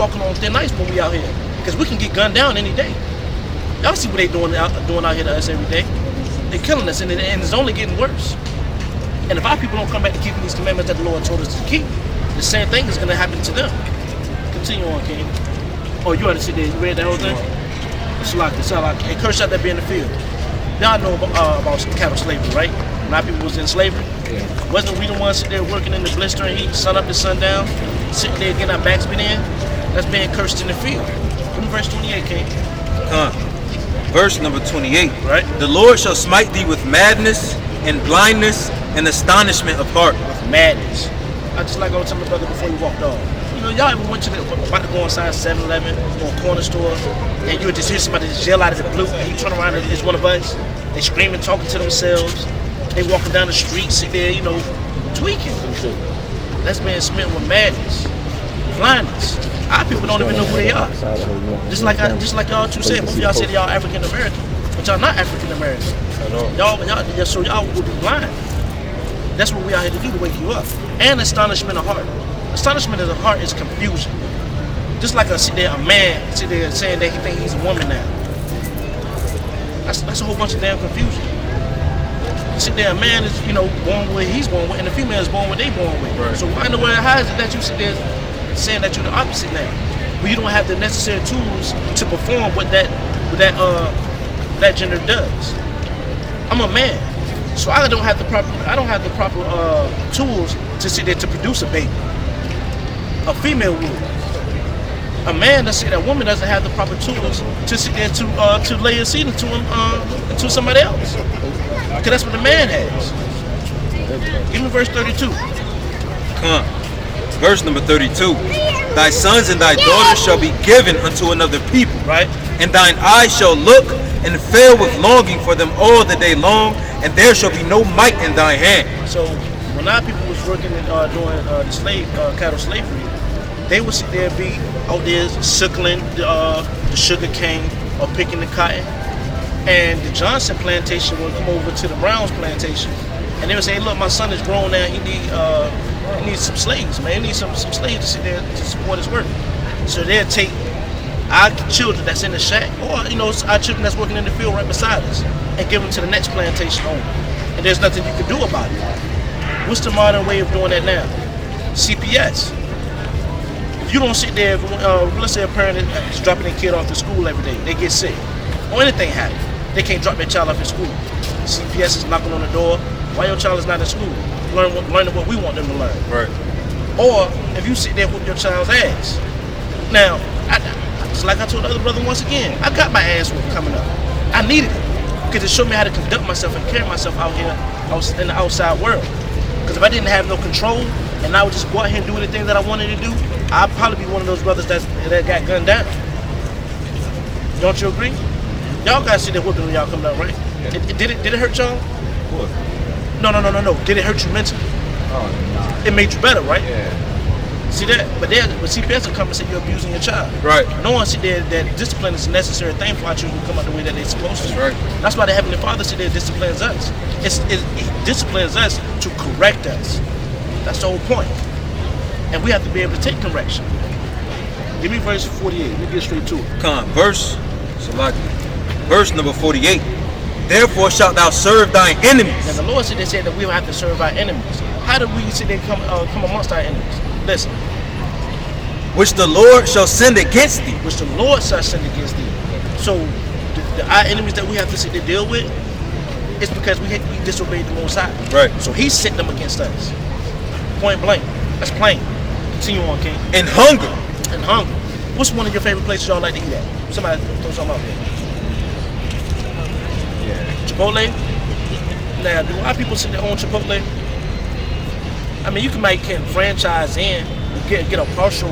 walking on thin ice when we out here, because we can get gunned down any day. Y'all see what they doing out here to us every day. They're killing us, and it's only getting worse. And if our people don't come back to keeping these commandments that the Lord told us to keep, the same thing is going to happen to them. Continue on, King. Oh, you already see that? You read that whole thing? It's like and curse out that be in the field. Y'all know about cattle slavery, right? When our people was in slavery. Yeah. Wasn't we the ones sitting there working in the blistering heat, sun up to sundown, sitting there getting our backs beat in? That's being cursed in the field. From verse 28, King. Verse number 28. Right. The Lord shall smite thee with madness and blindness and astonishment of heart. With madness. I just like I was telling my brother before he walked off. You know, y'all ever went to about to go inside 7-Eleven or a corner store, and you would just hear somebody just yell out of the blue, and you turn around and it's one of us. They screaming, talking to themselves. They walking down the street, sit there, you know, tweaking. That's being smitten with madness, blindness. Our people don't even know who they are. Just like y'all two said, both of y'all said y'all African American, but y'all not African American. So y'all will be blind. That's what we out here to do, to wake you up. And astonishment of heart. Astonishment of the heart is confusion. Just like a man sit there saying that he think he's a woman now. That's a whole bunch of damn confusion. Sit there, a man is, you know, born with he's born with, and the female is born with they born with. Right. So why in the world, how is it that you sit there saying that you're the opposite now? But you don't have the necessary tools to perform what that gender does. I'm a man, so I don't have the proper tools to sit there to produce a baby. A female would. A man that woman doesn't have the proper tools to sit there to lay a seed into somebody else. Because that's what the man has. Give me verse 32. Verse number 32. Thy sons and thy daughters shall be given unto another people. Right. And thine eyes shall look and fail with longing for them all the day long, and there shall be no might in thy hand. So when our people was working and doing the cattle slavery, they would sit there and be out there suckling the sugar cane or picking the cotton. And the Johnson plantation would come over to the Browns plantation, and they would say, hey, look, my son is grown now, he needs some slaves, man. He needs some slaves to sit there to support his work. So they'll take our children that's in the shack, or you know, our children that's working in the field right beside us, and give them to the next plantation owner. And there's nothing you can do about it. What's the modern way of doing that now? CPS. If you don't sit there, let's say a parent is dropping their kid off to school every day, they get sick, or anything happens, they can't drop their child off at school. CPS is knocking on the door. Why your child is not in school? Learning what we want them to learn. Right. Or if you sit there with your child's ass. Now, just like I told the other brother once again, I got my ass whipped coming up. I needed it because it showed me how to conduct myself and carry myself out here in the outside world. Because if I didn't have no control and I would just go out here and do anything that I wanted to do, I'd probably be one of those brothers that got gunned down. Don't you agree? Y'all guys see that whipping when y'all come down, right? Yeah. Did it hurt y'all? What? No. Did it hurt you mentally? Oh, no. It made you better, right? Yeah. See that? But CPS will come and say you're abusing your child. Right. No one sit there that discipline is a necessary thing for our children to come out the way that they're supposed to. That's right. That's why the Heavenly Father sit there and disciplines us. He disciplines us to correct us. That's the whole point. And we have to be able to take correction. Give me verse 48. Let me get straight to it. Verse number 48. Therefore shalt thou serve thine enemies. And the Lord said that we will have to serve our enemies. How do we sit there and come amongst our enemies? Listen. Which the Lord shall send against thee. Which the Lord shall send against thee. So our enemies that we have to sit there deal with, it's because we disobeyed the Most High. Right. So He sent them against us. Point blank. That's plain. Continue on, King. And hunger. And hunger. What's one of your favorite places y'all like to eat at? Somebody throw something out there. Yeah. Chipotle? Now, do a lot of people sit there own Chipotle? I mean, you can franchise in, get a partial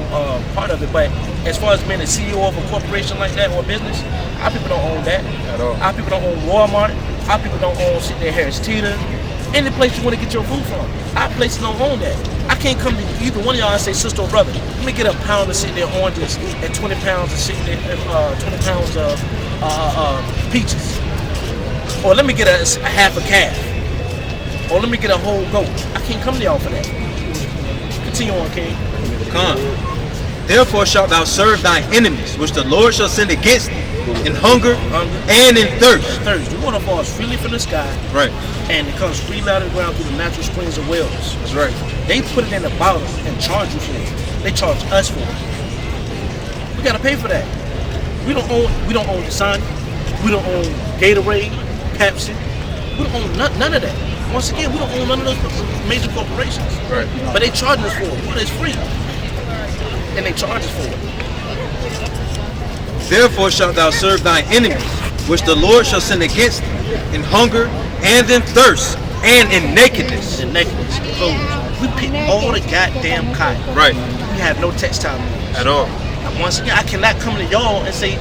part of it, but as far as being a CEO of a corporation like that or a business, our people don't own that. At all. Our people don't own Walmart. Our people don't own sit there Harris Teeter. Any place you want to get your food from. Our places don't own that. I can't come to either one of y'all and say, sister or brother, let me get a pound of sit there oranges and 20 pounds of sit there, 20 pounds of peaches. Or let me get a half a calf. Or let me get a whole goat. I can't come to y'all for that. Continue on, King. Therefore shalt thou serve thine enemies, which the Lord shall send against thee, in hunger and in thirst. The water falls freely from the sky, Right. and it comes freely out of the ground through the natural springs of wells. That's right. They put it in a bottle and charge you for it. They charge us for it. We gotta pay for that. We don't own the Sun. We don't own Gatorade, Pepsi. We don't own none of that. Once again, we don't own none of those major corporations. Right. But they charge us for it. Well, it's free. And they charge us for it. Therefore shalt thou serve thine enemies, which the Lord shall send against thee, in hunger and in thirst and in nakedness. And nakedness, clothes. We pick all the goddamn cotton. Right. We have no textile mills. At all. Once again, I cannot come to y'all and say,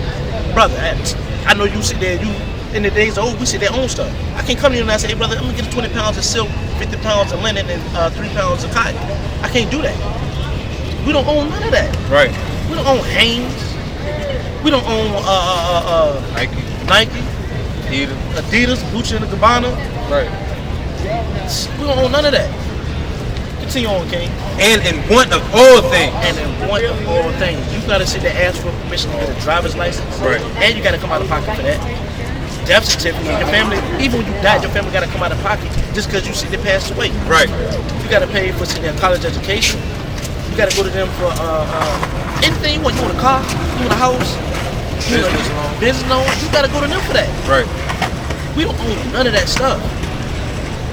brother, I know you sit there, you in the days old, we see their own stuff. I can't come to you and I say, hey brother, I'm gonna get 20 pounds of silk, 50 pounds of linen, and 3 pounds of cotton. I can't do that. We don't own none of that. Right. We don't own Hanes. We don't own Nike, Adidas, Gucci and Gabbana. Right. We don't own none of that. Continue on, King. And in want of all things. And in want of all things. You gotta sit there and ask for permission to get a driver's license. Right. And you gotta come out of pocket for that. Death certificate. Your family, even when you die, your family gotta come out of pocket just because you sit there passed away. Right. You gotta pay for sitting there college education. You gotta go to them for anything you want. You want a car, you want a house, you want a business loan. You gotta go to them for that. Right. We don't own none of that stuff.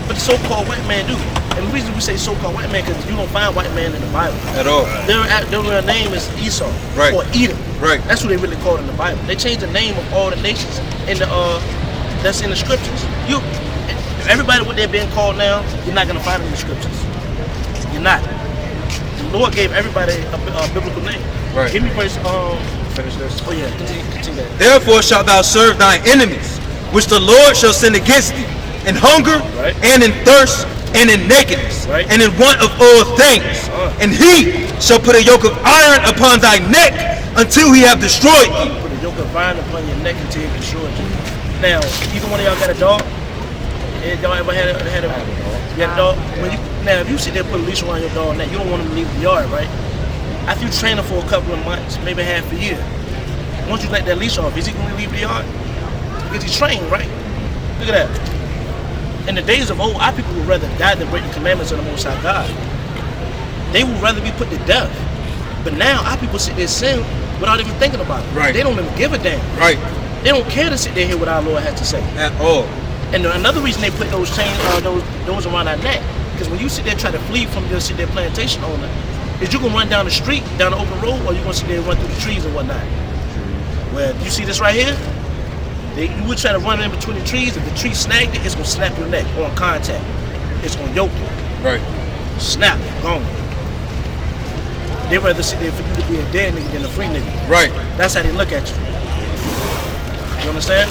But the so-called white man do. And the reason we say so-called white man because you don't find white man in the Bible. At all. Their real name is Esau. Right. Or Edom. Right. That's who they really call it in the Bible. They changed the name of all the nations in the that's in the scriptures. Everybody what they're being called now, you're not gonna find it in the scriptures. You're not. The Lord gave everybody a biblical name. Right. Give me verse Finish this. oh yeah, continue that. Therefore shalt thou serve thine enemies, which the Lord shall send against thee, in hunger Right. and in thirst and in nakedness Right. and in want of all things. And he shall put a yoke of iron upon thy neck until he have destroyed thee. Put a yoke of iron upon your neck until he destroys you. Now, either one of y'all got a dog? Y'all ever had a dog? Now, if you sit there and put a leash around your dog neck, you don't want him to leave the yard, right? After you train him for a couple of months, maybe half a year, once you let that leash off, is he going to leave the yard? Because he's trained, right? Look at that. In the days of old, our people would rather die than break the commandments of the Most High God. They would rather be put to death. But now, our people sit there and sin without even thinking about it. Right. They don't even give a damn. Right. They don't care to sit there and hear what our Lord has to say. At all. And another reason they put those chains, those around our neck, because when you sit there and try to flee from your sit there plantation owner, is you gonna run down the street, down the open road, or you gonna sit there and run through the trees and whatnot? Well, you see this right here? You would try to run in between the trees. If the tree snagged it, it's gonna snap your neck on contact. It's gonna yoke you. Right. Snap, gone. They rather sit there for you to be a dead nigga than a free nigga. Right. That's how they look at you. You understand?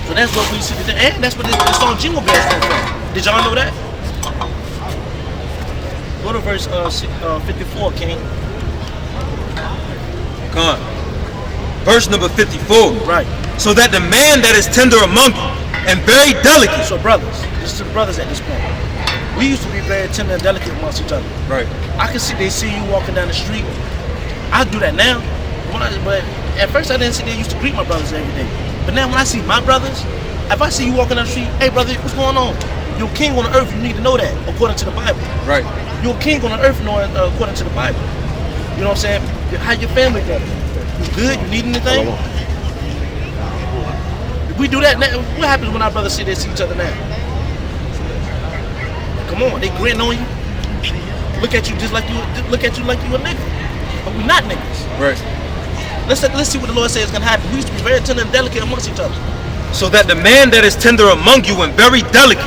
So that's what we see today, and that's what this song Jingle Bells comes from. Did y'all know that? Go to verse 54, King. Come on. Verse number 54. Right. So that the man that is tender among you and very delicate. So brothers, this is the brothers at this point. We used to be very tender and delicate amongst each other. Right. I can see they see you walking down the street. I do that now. But at first I didn't sit there used to greet my brothers every day. But now when I see my brothers, if I see you walking down the street, hey brother, what's going on? You're a king on the earth, you need to know that, according to the Bible. Right. You're a king on the earth, according to the Bible. You know what I'm saying? How your family doing? You good? You need anything? If we do that now, what happens when our brothers sit there and see each other now? Come on, they grin on you. Look at you like you a nigga. But we not niggas. Right. Let's see what the Lord says is gonna happen. We used to be very tender and delicate amongst each other. So that the man that is tender among you and very delicate,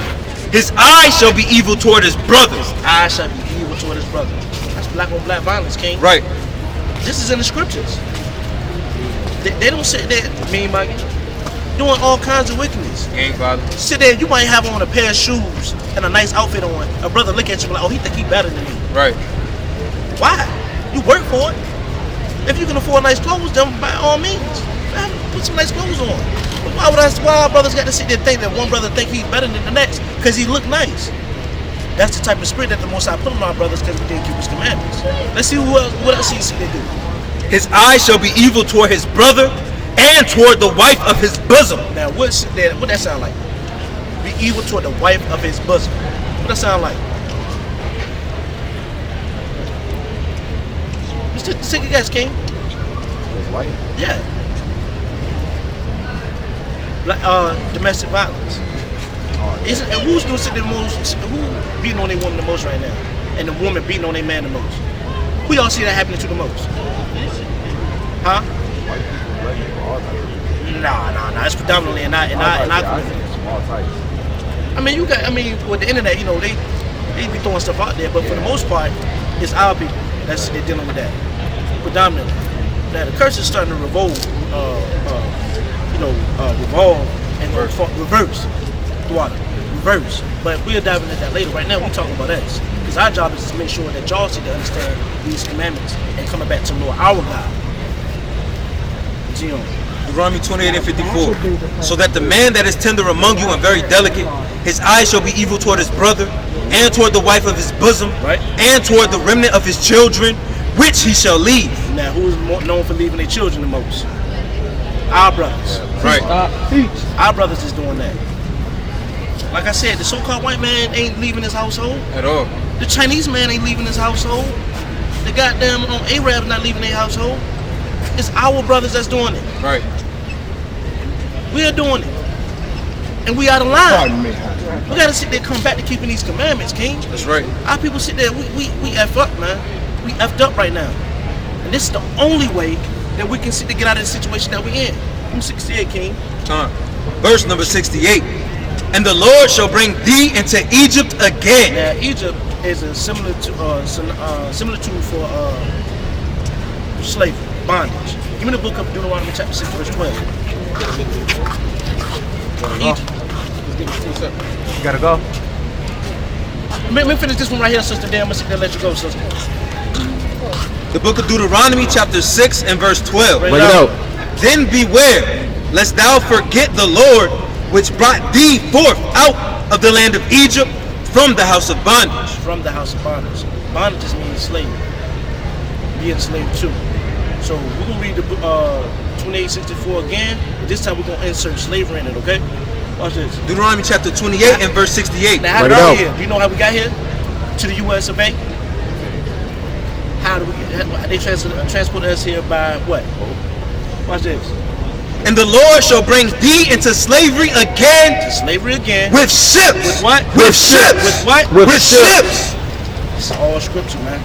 his eye shall be evil toward his brothers. I shall be evil toward his brother. That's black on black violence, King. Right. This is in the scriptures. They don't sit there, me, Maggie, doing all kinds of wickedness. Ain't bothered. Sit there, you might have on a pair of shoes and a nice outfit on. A brother look at you like, oh, he think he better than me. Right. Why? You work for it. If you can afford nice clothes, then by all means, man, put some nice clothes on. But why our brothers got to sit there and think that one brother think he's better than the next because he look nice? That's the type of spirit that the Most High put on our brothers because we didn't keep His commandments. Let's see what else He see they do. His eyes shall be evil toward his brother and toward the wife of his bosom. Now, what that sound like? Be evil toward the wife of his bosom. What that sound like? Mr. Sick guys, King. His wife? Yeah. Like domestic violence. Who's gonna sit the most? Who beating on their woman the most right now? And the woman beating on their man the most? Who y'all see that happening to the most? Huh? White people, black people, all types of people. Nah. It's predominantly in our community. All types. I mean, with the internet, you know, they be throwing stuff out there, but for the most part, it's our people that's they're dealing with that predominantly. Now the curse is starting to revolve and reverse throughout it. Reverse. But we'll dive into that later. Right now, we're talking about us. Because our job is to make sure that y'all see to understand these commandments and coming back to Lord our God. Deuteronomy 28 and 54. So that the man that is tender among you and very delicate, his eyes shall be evil toward his brother, and toward the wife of his bosom, right, and toward the remnant of his children, which he shall leave. Now, who's known for leaving their children the most? Our brothers. Right. Our brothers is doing that. Like I said, the so-called white man ain't leaving his household. At all. The Chinese man ain't leaving his household. The goddamn Arabs not leaving their household. It's our brothers that's doing it. Right. We are doing it. And we out of line. Pardon me. We gotta sit there and come back to keeping these commandments, King. That's right. Our people sit there, we F up, man. We effed up right now. And this is the only way that we can sit to get out of the situation that we're in. I'm 68, King. Verse number 68. And the Lord shall bring thee into Egypt again. Now, Egypt is a similar to for slavery, bondage. Give me the book of Deuteronomy chapter 6, verse 12. Egypt. You gotta go. Let me finish this one right here, sister. Then I'm gonna sit there and let you go, sister. The book of Deuteronomy chapter 6 and verse 12. Bring it out. Then beware, lest thou forget the Lord, which brought thee forth out of the land of Egypt from the house of bondage. From the house of bondage. Bondage just means slave. Being slave too. So we're gonna read the 28:64 again. This time we're gonna insert slavery in it, okay? Watch this. Deuteronomy chapter 28 and verse 68. Now, how did we get here? Do you know how we got here? To the U.S. of A? How do we get? They transported us here by what? Watch this. And the Lord shall bring thee into slavery again. Slavery again. With ships. With what? With ships. With what? With ships. It's all scripture, man.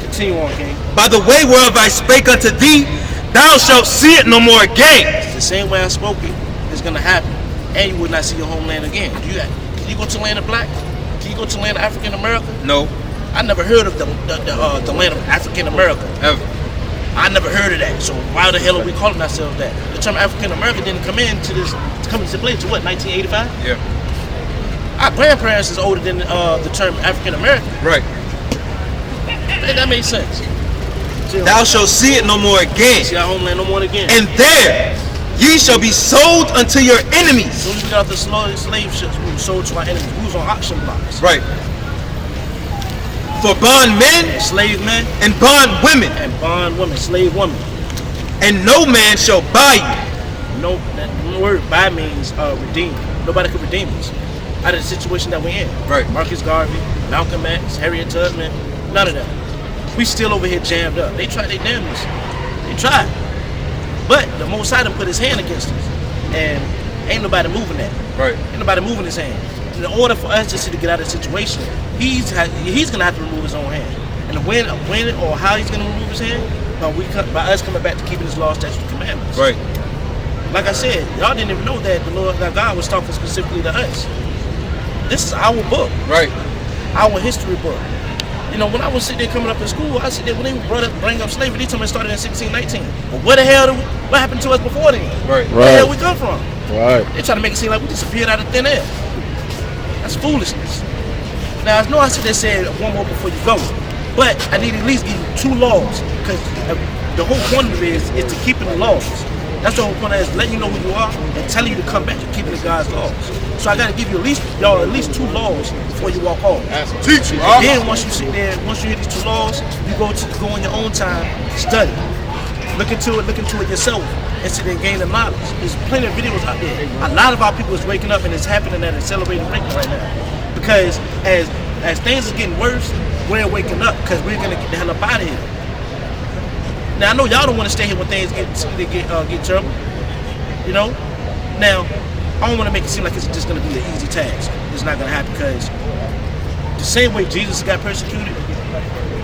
Continue on, King. By the way whereof I spake unto thee, thou shalt see it no more again. The same way I spoke it is going to happen. And you will not see your homeland again. Can you go to the land of black? Can you go to the land of African America? No. I never heard of the land of African America. Ever. I never heard of that. So why the hell are we calling ourselves that? The term African American didn't come into play to what, 1985? Yeah. Our grandparents is older than the term African American. Right. That made sense. Thou shalt see it no more again. See our homeland no more again. And there ye shall be sold unto your enemies. As soon as we got off the slave ships, we were sold to our enemies. We was on auction blocks. Right. For bondmen, slave men, and bond women, slave women. And no man shall buy you. No, that word buy means redeem. Nobody could redeem us out of the situation that we're in. Right. Marcus Garvey, Malcolm X, Harriet Tubman, none of them. We still over here jammed up. They tried their damnedest. They tried. But the Most High done put his hand against us. And ain't nobody moving that. Right. Ain't nobody moving his hand. In order for us to get out of the situation, he's gonna have to remove his own hand. And when or how he's gonna remove his hand, by us coming back to keeping his law, statutes, and commandments. Right. Like I said, y'all didn't even know that the Lord God was talking specifically to us. This is our book. Right. Our history book. You know, when I was sitting there coming up in school, I sit there when they bring up slavery, they told me it started in 1619. But what the hell what happened to us before then? Right. Where the hell we come from? Right. They try to make it seem like we disappeared out of thin air. That's foolishness. Now, I know I should have said one more before you go, but I need at least give you 2 laws, because the whole point of it is to keeping the laws. That's the whole point, is letting you know who you are and telling you to come back and keep the God's laws. So I gotta give you at least 2 laws before you walk off. Teach you. Then once you sit there, once you hear these 2 laws, you go on your own time, study. Look into it yourself and sit there and gain the knowledge. There's plenty of videos out there. A lot of our people is waking up, and it's happening at an accelerated rate right now. Because as things are getting worse, we're waking up because we're gonna get the hell up out of here. Now I know y'all don't want to stay here when things get terrible, you know. Now I don't want to make it seem like it's just gonna be an easy task. It's not gonna happen, because the same way Jesus got persecuted,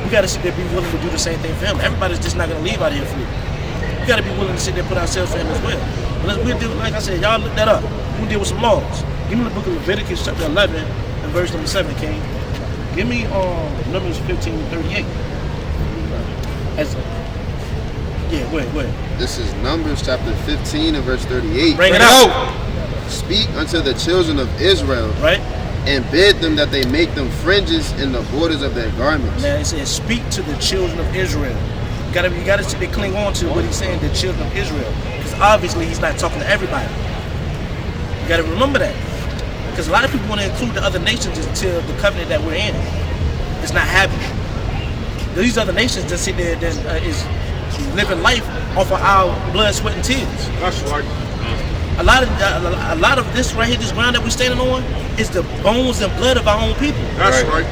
we gotta sit there and be willing to do the same thing for him. Everybody's just not gonna leave out of here free. We gotta be willing to sit there and put ourselves for him as well. But we'll do, like I said, y'all look that up. We'll deal with some laws. Give me the book of Leviticus chapter 11 and verse number 7, King. Give me Numbers 15:38. Wait. This is Numbers chapter 15 and verse 38. Bring it out. Speak unto the children of Israel, Right? and bid them that they make them fringes in the borders of their garments. Now it says, speak to the children of Israel. You gotta sit there, cling on to what he's saying, the children of Israel. Because obviously he's not talking to everybody. You gotta remember that. Because a lot of people want to include the other nations until the covenant that we're in. It's not happening. These other nations that sit there is living life off of our blood, sweat, and tears. That's right. A lot of this right here, this ground that we're standing on, is the bones and blood of our own people. That's right.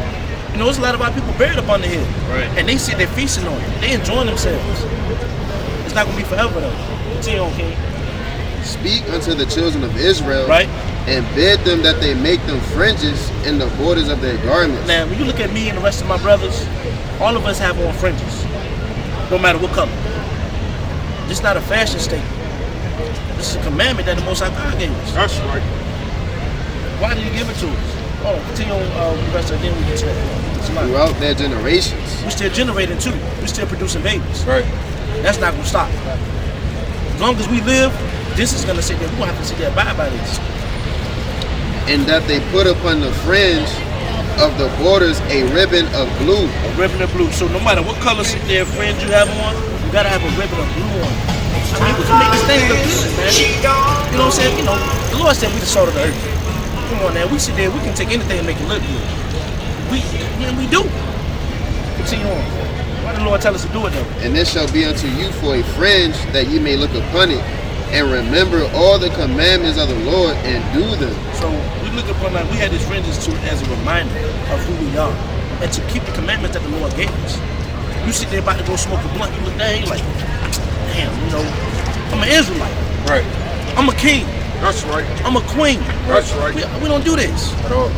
You know, there's a lot of our people buried up on the hill. Right. And they sit there feasting on it. They enjoying themselves. It's not gonna be forever though. Continue on, King. Speak unto the children of Israel, Right? and bid them that they make them fringes in the borders of their garments. Now, when you look at me and the rest of my brothers, all of us have on fringes, no matter what color. This is not a fashion statement. This is a commandment that the Most High God gave us. That's right. Why did He give it to us? Hold on, continue on with the rest of it, then we get to that. Throughout their generations. We're still generating too. We're still producing babies. Right. That's not gonna stop. As long as we live, this is gonna sit there. We're gonna have to sit there and abide by this. And that they put upon the fringe of the borders a ribbon of blue. A ribbon of blue. So no matter what color sit there fringe you have on, you gotta have a ribbon of blue on. I mean, we can make this thing look good, man. You know what I'm saying? You know, the Lord said we the salt of the earth. Come on now, we sit there, we can take anything and make it look good. We do. Continue on. Why did the Lord tell us to do it though? And this shall be unto you for a fringe, that ye may look upon it, and remember all the commandments of the Lord, and do them. So we look upon that, we had these fringes to as a reminder of who we are, and to keep the commandments that the Lord gave us. You sit there about to go smoke a blunt, you look down, you're like, damn, you know, I'm an Israelite. Right. I'm a king. That's right. I'm a queen. That's right. We don't do this. At all.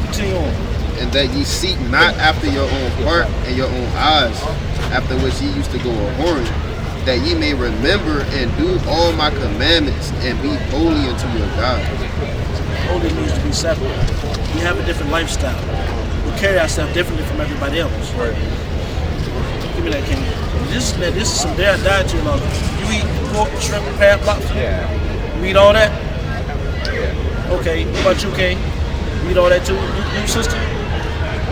Continue on. And that ye seek not after your own heart and your own eyes, after which ye used to go a-whoring, that ye may remember and do all my commandments, and be holy unto your God. Holy means to be separate. We have a different lifestyle. We carry ourselves differently from everybody else. Right. Give me that, King. This is some dietary laws. You eat pork, shrimp, crab, lobster? Yeah. You eat all that? Okay. What about you, King? You eat all that too? You sister?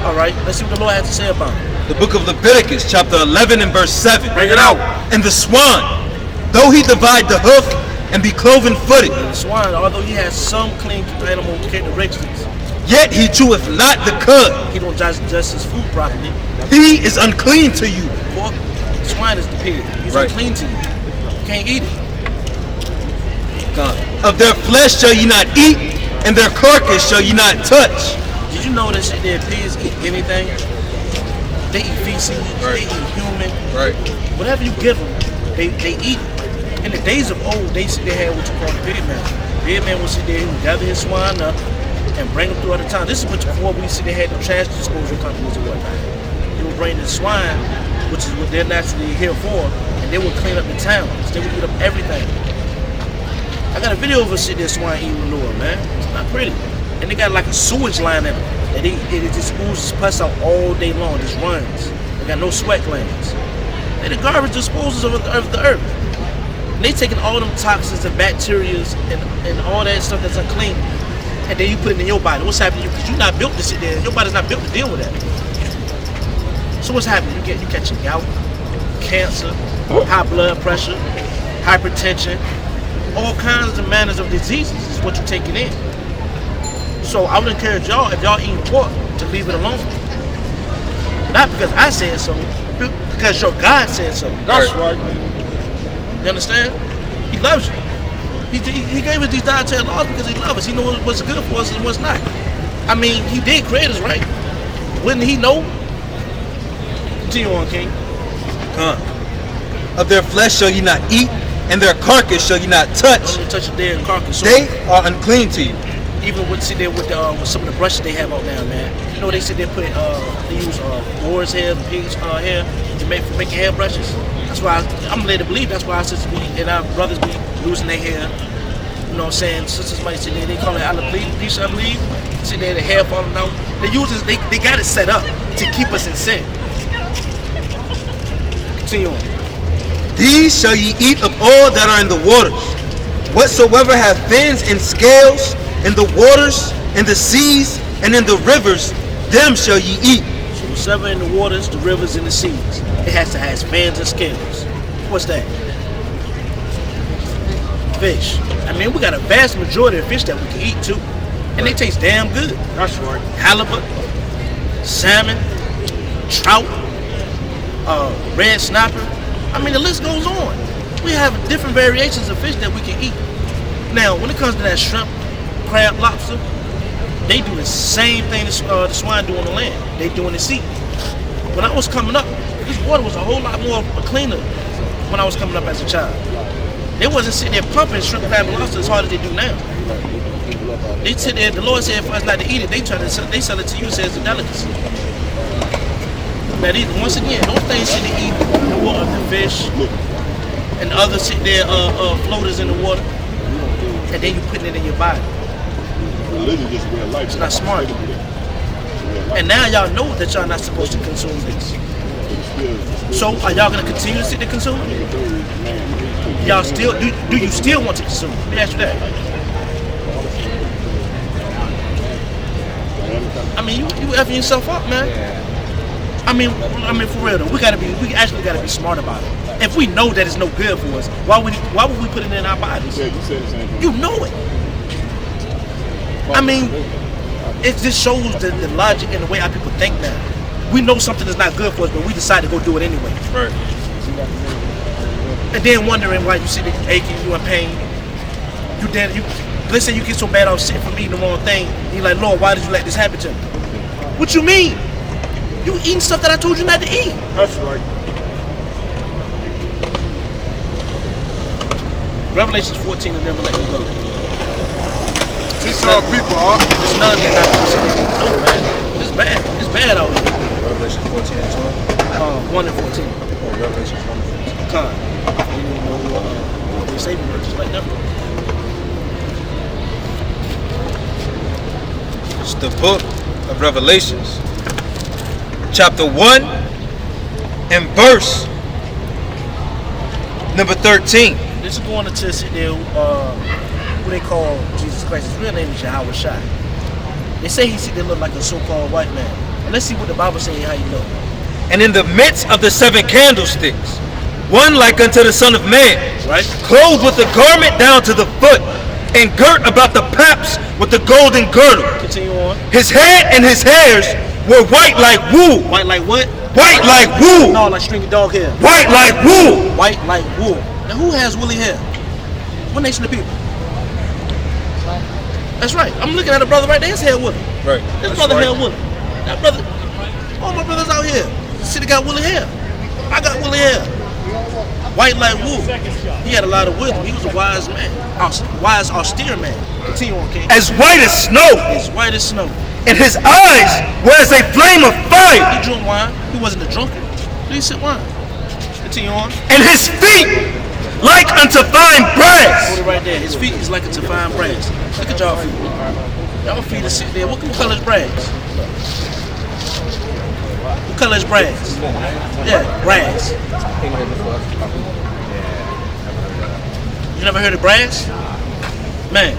All right. Let's see what the Lord has to say about it. The book of Leviticus, chapter 11 and verse 7. Bring it out. And the swan, though he divide the hoof and be cloven-footed, The swine, although he has some clean animal characteristics, yet he cheweth not the cud. he don't judge his food properly. He is unclean to you. Pork, swine is the pig. He's Right. unclean to you. You can't eat it. Of their flesh shall ye not eat, and their carcass shall ye not touch. Did you know that their pigs eat anything? They eat feces, Right. they eat human. Right. Whatever you give them, they eat it. In the days of old, they had what you call the pig man. The pig man would sit there, he would gather his swine up and bring them throughout the town. This is what before we see they had the trash disposal companies or whatnot. They would bring the swine, which is what they're naturally here for, and they would clean up the towns. They would eat up everything. I got a video of a shit that swine eating manure, man. It's not pretty. And they got like a sewage line in it. And it just oozes pus out all day long, just runs. They got no sweat glands. They're the garbage disposals of the earth. And they taking all them toxins and bacteria and all that stuff that's unclean, and then you put it in your body. What's happening to you? Because you're not built to sit there. Your body's not built to deal with that. So what's happening? You catching gout, cancer, high blood pressure, hypertension, all kinds of manners of diseases is what you're taking in. So I would encourage y'all, if y'all eating pork, to leave it alone. Not because I said so, because your God said so. That's right. You understand? He loves you. He gave us these dietary laws because he loves us. He knows what's good for us and what's not. I mean, he did create us, right? Wouldn't he know? Continue on, King. Of their flesh shall ye not eat, and their carcass shall ye not touch. Don't even touch a dead carcass. So They are unclean to you. even with sit there with some of the brushes they have out now, man. You know they sit there put they use boar's hair, pig's hair to make for making hair brushes. That's why I'm led to believe. That's why our sisters be and our brothers be losing their hair. You know what I'm saying? Sisters might sit there, they call it alopecia, I believe. Sit there, the hair falling out. They use this, they got it set up to keep us in sin. Continue on. These shall ye eat of all that are in the waters. Whatsoever hath fins and scales in the waters, in the seas, and in the rivers, them shall ye eat. So whatever in the waters, the rivers, and the seas, it has to have fins and scales. What's that? Fish. I mean, we got a vast majority of fish that we can eat too, and they taste damn good. That's right. Halibut, salmon, trout, red snapper. I mean, the list goes on. We have different variations of fish that we can eat. Now, when it comes to that shrimp, crab, lobster, they do the same thing the swine do on the land. They do in the sea. When I was coming up, this water was a whole lot more cleaner when I was coming up as a child. They wasn't sitting there pumping shrimp, crab, and lobster as hard as they do now. They sit there, the Lord said for us not to eat it, they sell it to you, says it's a delicacy. Now, once again, those things sit there eat the water, the fish, and others sit there floaters in the water, and then you putting it in your body. It's not smart. And now y'all know that y'all not supposed to consume this. So are y'all gonna continue to sit there consume? Y'all still do you still want to consume? Let me ask you that. I mean, you effing yourself up, man. I mean, for real though, we actually gotta be smart about it. If we know that it's no good for us, why would we put it in our bodies? You know it. I mean, it just shows the logic and the way our people think now. We know something is not good for us, but we decide to go do it anyway. Right. And then wondering why you sit there aching, you in pain. Let's say you get so bad off sick from eating the wrong thing. You're like, Lord, why did you let this happen to me? What you mean? You eating stuff that I told you not to eat. That's right. Revelations 14 and then we'll let you go. Teach our people, huh? It's none that not considered. No, man. It's bad. It's bad out here. Revelation 14 and 12. 1 and 14. Oh, Revelation 1 and 14. Con. You know, they saving words just like them. It's the book of Revelations, chapter 1 and verse number 13. This is going to sit there, who they call Jesus Christ. His real name is Yahweh Shai. They say he sit there look like a so-called white man. And let's see what the Bible says how you look. And in the midst of the 7 candlesticks, one like unto the Son of Man, Right? clothed with a garment down to the foot, and girt about the paps with the golden girdle. Continue on. His head and his hairs were white like wool. White like what? White like wool. No, like stringy dog hair. White like wool. White like wool. Now who has woolly hair? What nation of people? That's right. I'm looking at a brother right there. His hair woolly. Right. His brother hair woolly. That brother, all my brothers out here, city got woolly hair. I got woolly hair. White like wool. He had a lot of wisdom. He was a wise man. Wise, austere man. Continue on, King. As white as snow. As white as snow. And his eyes were as a flame of fire. He drank wine. He wasn't a drunkard. He said wine. Continue on. And his feet like unto fine brass. Hold it right there. His feet is like it's a fine brass. Look at y'all feet. Y'all feet are sitting there. What color is brass? What color is brass? Yeah, brass. You never heard of brass? Man,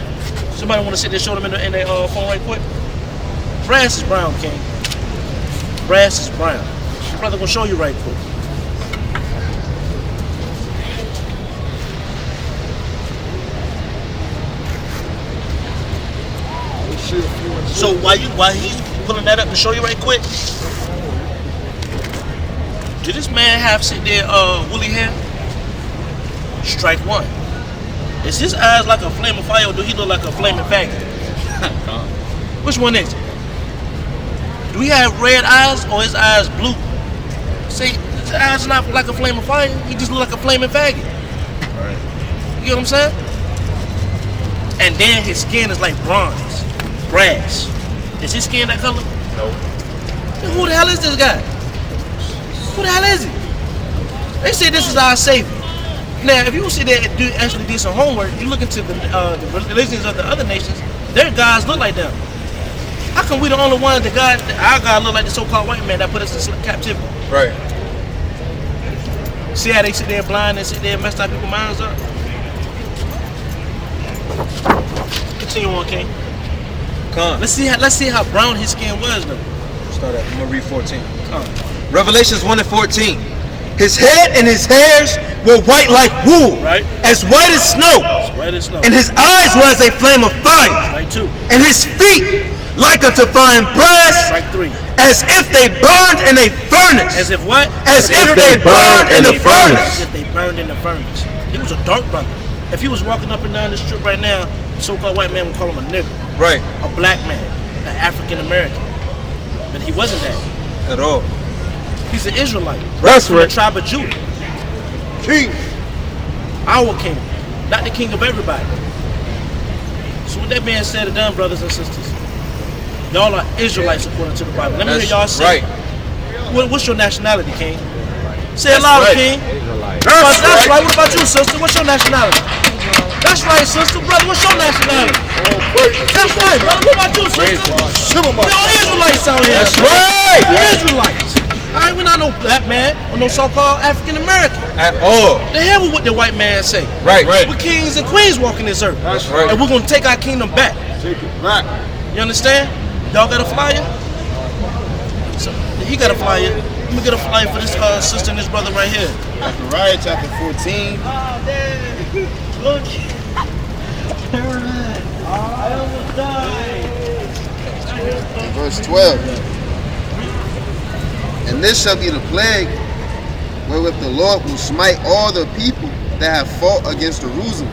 somebody want to sit there, show them in their phone right quick? Brass is brown, King. Brass is brown. Your brother gonna show you right quick. So while he's pulling that up to show you right quick, did this man have sit there woolly hair? Strike one. Is his eyes like a flame of fire, or do he look like a flaming faggot? Which one is it? Do he have red eyes or his eyes blue? See, his eyes not like a flame of fire. He just look like a flaming faggot. Right. You know what I'm saying? And then his skin is like bronze, brass. Is his skin that color? No. Then who the hell is this guy? Who the hell is he? They say this is our savior. Now, if you sit there and actually do some homework, you look into the religions of the other nations, their gods look like them. How come we the only ones our God look like the so-called white man that put us in captivity? Right. See how they sit there blind and sit there and mess our people's minds up? Continue on, King. Come. Let's see how brown his skin was though. Start at, I'm gonna read 14. Come. Revelations 1 and 14. His head and his hairs were white like wool, Right. as white as snow. White as snow. And his eyes were as a flame of fire, Strike two. and his feet like unto fine brass, Strike three. as if they burned in a furnace. As if what? As if they burned in the As furnace. if they burned in the furnace. He was a dark brother. If he was walking up and down the strip right now, the so-called white man would call him a nigger, Right. a black man, an African American. But he wasn't that. At all. He's an Israelite. That's From right. the tribe of Judah. King. Our king, not the king of everybody. So with that being said and done, brothers and sisters, y'all are Israelites according to the Bible. Let me hear y'all say, right. What's your nationality, King? Say it That's louder, right. King. That's right. What about you, sister? What's your nationality? That's right, sister. Brother, what's your nationality? That's right, brother. What about you, sister? We're all Israelites out here. That's right. We're Israelites. All right, we're not no black man or no so-called African American. At all. The hell with what the white man say. Right. We're kings and queens walking this earth. That's right. And we're gonna take our kingdom back. Take it back. You understand? Y'all got a flyer? So, he got a flyer. Let me get a flyer for this sister and this brother right here. Zechariah chapter 14. Look. I almost died. Verse 12. And this shall be the plague wherewith the Lord will smite all the people that have fought against Jerusalem.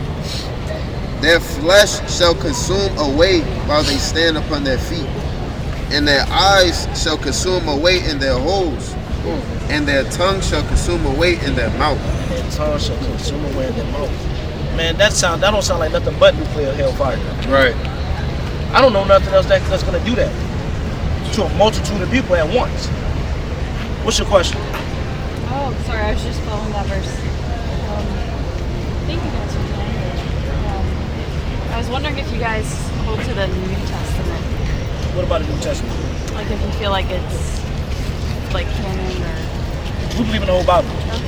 Their flesh shall consume away while they stand upon their feet, and their eyes shall consume away in their holes, and their tongue shall consume away in their mouth. Their tongue shall consume away in their mouth. Man, that don't sound like nothing but nuclear hellfire. Right. I don't know nothing else that's gonna do that to a multitude of people at once. What's your question? Oh, sorry, I was just following that verse. Thank you guys for playing. I was wondering if you guys hold to the New Testament. What about the New Testament? Like if you feel like it's like canon or... We believe in the whole Bible. Okay.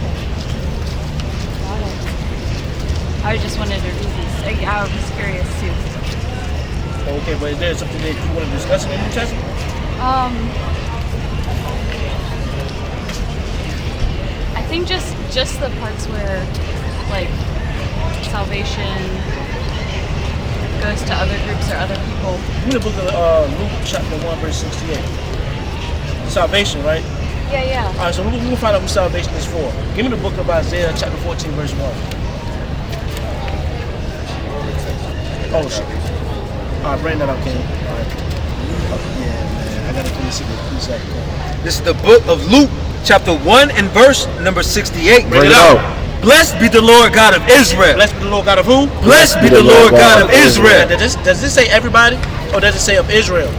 Got it. I just wanted to read these. I was curious too. Okay, but is there something that you want to discuss in the New Testament? I think just the parts where like salvation goes to other groups or other people. Read the book of Luke chapter 1 verse 68. Salvation, right? Yeah. Alright, so we'll find out what salvation is for. Give me the book of Isaiah chapter 14 verse 1. Oh shit. Alright, bring that up, King. Alright. Oh, yeah, man. I gotta clean this up. This is the book of Luke, chapter 1 and verse number 68. Bring it out. Blessed be the Lord God of Israel. Blessed be the Lord God of who? Blessed be the Lord God of Israel. Does this say everybody? Or does it say of Israel?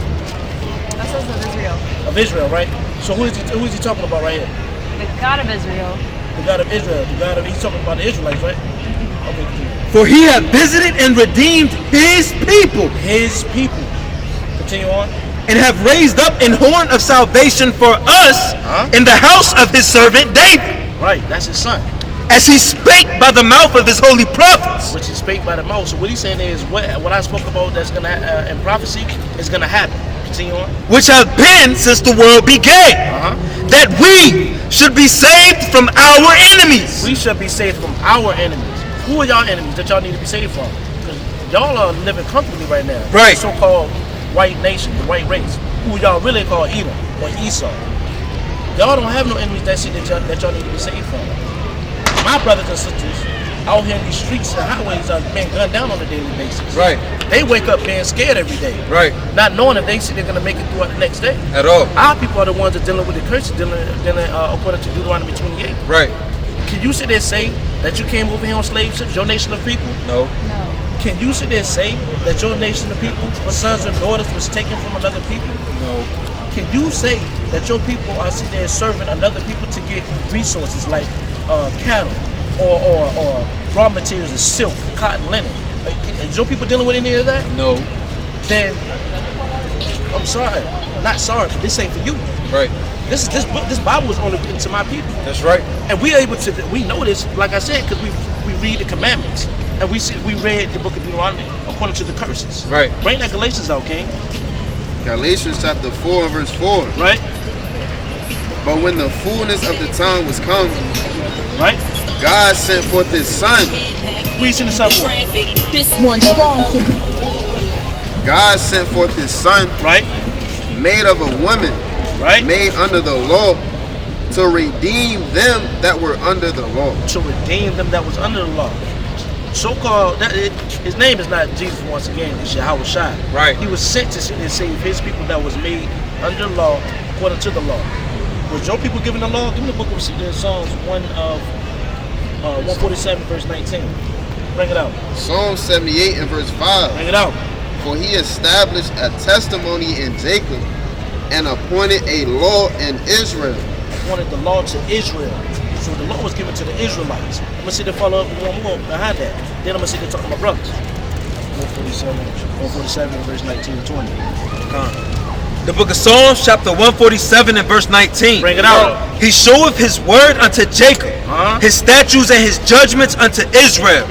That says of Israel. Of Israel, right? So who is he talking about right here? The God of Israel. The God of Israel. He's talking about the Israelites, right? Okay, continue. For he hath visited and redeemed his people, His people. Continue on. and have raised up an horn of salvation for us in the house of his servant David, Right, that's his son. as he spake by the mouth of his holy prophets. Which he spake by the mouth. So what he's saying is what I spoke about that's gonna in prophecy is gonna happen. Continue on. Which have been since the world began, that we should be saved from our enemies. We should be saved from our enemies. Who are y'all enemies that y'all need to be saved from? Because y'all are living comfortably right now. Right. So-called white nation, the white race, who y'all really call Edom or Esau. Y'all don't have no enemies that y'all need to be saved from. My brothers and sisters out here in these streets and highways are being gunned down on a daily basis. Right. They wake up being scared every day. Right. Not knowing if they see they're gonna make it throughout the next day. At all. Our people are the ones that dealing with the curses, dealing according to Deuteronomy 28. Right. Can you sit there and say that you came over here on slave ships, your nation of people? No. No. Can you sit there and say that your nation of people, your sons and daughters, was taken from another people? No. Can you say that your people are sitting there serving another people to get resources like cattle or raw materials of silk, cotton, linen? Is your people dealing with any of that? No. Then I'm sorry, not sorry, but this ain't for you. Right. This Bible is only written to my people, That's right. and we know this, like I said, because we read the commandments, and we read the book of Deuteronomy according to the curses. Right. Bring that Galatians out, King. Galatians chapter 4 and verse 4. Right. But when the fullness of the time was come, Right. God sent forth his son. We seen the son for. This one strong. God sent forth his son, Right. made of a woman, Right. made under the law, to redeem them that were under the law. To redeem them that was under the law. So-called, his name is not Jesus once again, it's Yahweh Shai. Right. He was sent to save his people that was made under the law, according to the law. Was your people given the law? Give me the book of Psalms 147, verse 19. Bring it out. Psalm 78 and verse 5. Bring it out. For he established a testimony in Jacob and appointed a law in Israel. Wanted the law to Israel. So the law was given to the Israelites. I'm going to see the follow up one more behind that. Then I'm going to see the talking about brothers. 147, verse 19 and 20. The book of Psalms, chapter 147 and verse 19. Bring it out. He showeth his word unto Jacob, his statutes and his judgments unto Israel.